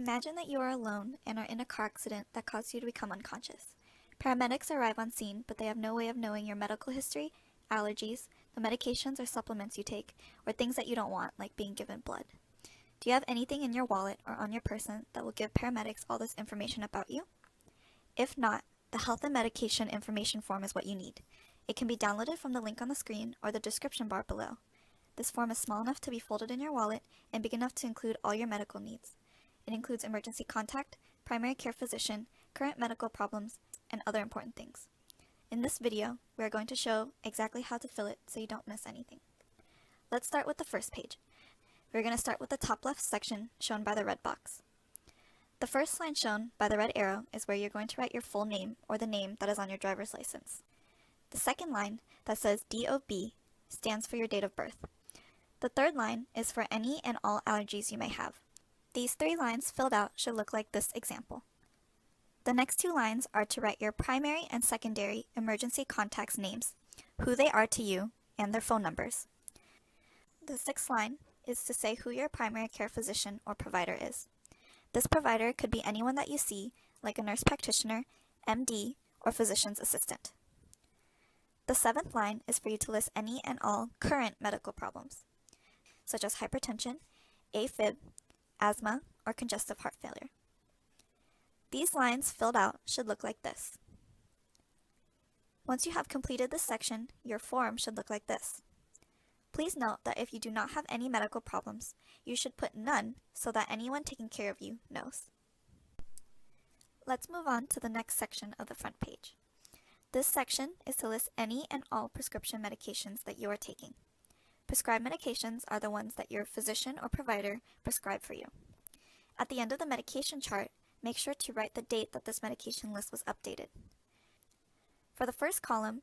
Imagine that you are alone and are in a car accident that caused you to become unconscious. Paramedics arrive on scene, but they have no way of knowing your medical history, allergies, the medications or supplements you take, or things that you don't want, like being given blood. Do you have anything in your wallet or on your person that will give paramedics all this information about you? If not, the health and medication information form is what you need. It can be downloaded from the link on the screen or the description bar below. This form is small enough to be folded in your wallet and big enough to include all your medical needs. It includes emergency contact, primary care physician, current medical problems, and other important things. In this video, we are going to show exactly how to fill it so you don't miss anything. Let's start with the first page. We're going to start with the top left section shown by the red box. The first line shown by the red arrow is where you're going to write your full name or the name that is on your driver's license. The second line that says DOB stands for your date of birth. The third line is for any and all allergies you may have. These 3 lines filled out should look like this example. The next 2 lines are to write your primary and secondary emergency contacts' names, who they are to you, and their phone numbers. The 6th line is to say who your primary care physician or provider is. This provider could be anyone that you see, like a nurse practitioner, MD, or physician's assistant. The 7th line is for you to list any and all current medical problems, such as hypertension, AFib, asthma, or congestive heart failure. These lines filled out should look like this. Once you have completed this section, your form should look like this. Please note that if you do not have any medical problems, you should put none so that anyone taking care of you knows. Let's move on to the next section of the front page. This section is to list any and all prescription medications that you are taking. Prescribed medications are the ones that your physician or provider prescribed for you. At the end of the medication chart, make sure to write the date that this medication list was updated. For the first column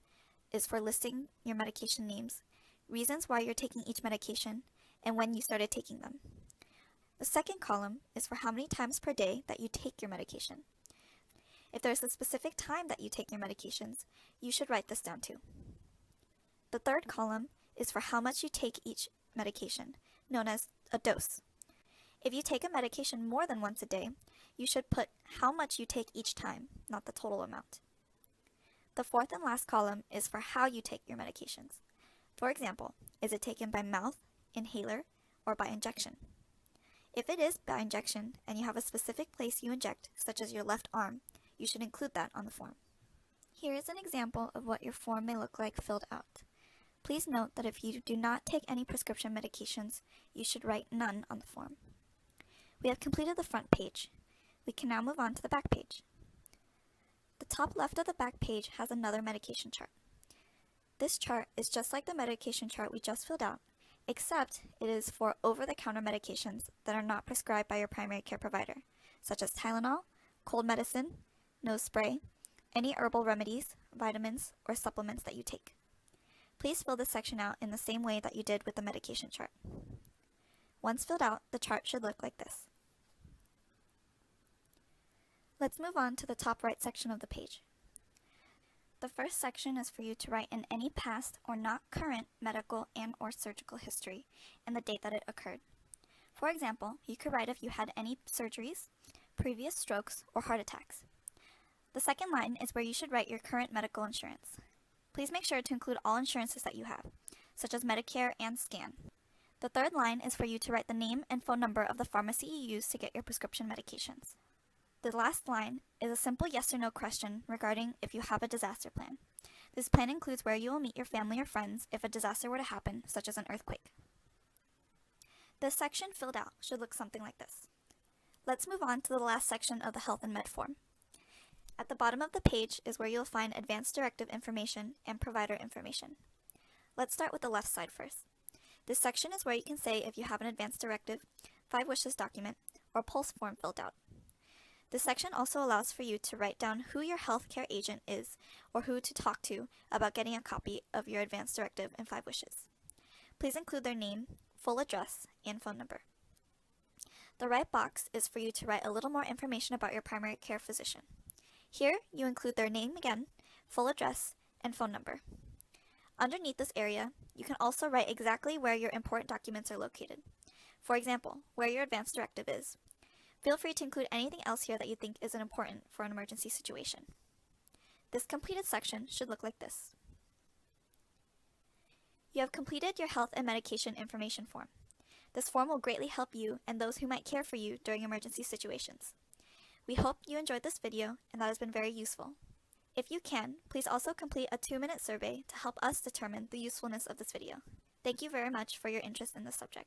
is for listing your medication names, reasons why you're taking each medication, and when you started taking them. The second column is for how many times per day that you take your medication. If there's a specific time that you take your medications, you should write this down too. The third column is for how much you take each medication, known as a dose. If you take a medication more than once a day, you should put how much you take each time, not the total amount. The fourth and last column is for how you take your medications. For example, is it taken by mouth, inhaler, or by injection? If it is by injection and you have a specific place you inject, such as your left arm, you should include that on the form. Here is an example of what your form may look like filled out. Please note that if you do not take any prescription medications, you should write none on the form. We have completed the front page. We can now move on to the back page. The top left of the back page has another medication chart. This chart is just like the medication chart we just filled out, except it is for over-the-counter medications that are not prescribed by your primary care provider, such as Tylenol, cold medicine, nose spray, any herbal remedies, vitamins, or supplements that you take. Please fill this section out in the same way that you did with the medication chart. Once filled out, the chart should look like this. Let's move on to the top right section of the page. The first section is for you to write in any past or not current medical and or surgical history and the date that it occurred. For example, you could write if you had any surgeries, previous strokes, or heart attacks. The second line is where you should write your current medical insurance. Please make sure to include all insurances that you have, such as Medicare and SCAN. The third line is for you to write the name and phone number of the pharmacy you use to get your prescription medications. The last line is a simple yes or no question regarding if you have a disaster plan. This plan includes where you will meet your family or friends if a disaster were to happen, such as an earthquake. This section filled out should look something like this. Let's move on to the last section of the health and med form. At the bottom of the page is where you'll find advanced directive information and provider information. Let's start with the left side first. This section is where you can say if you have an advanced directive, 5 wishes document, or pulse form filled out. This section also allows for you to write down who your healthcare agent is or who to talk to about getting a copy of your advanced directive and 5 wishes. Please include their name, full address, and phone number. The right box is for you to write a little more information about your primary care physician. Here, you include their name again, full address, and phone number. Underneath this area, you can also write exactly where your important documents are located. For example, where your advance directive is, Feel free to include anything else here that you think is important for an emergency situation. This completed section should look like this. You have completed your health and medication information form. This form will greatly help you and those who might care for you during emergency situations. We hope you enjoyed this video and that has been very useful. If you can, please also complete a 2-minute survey to help us determine the usefulness of this video. Thank you very much for your interest in this subject.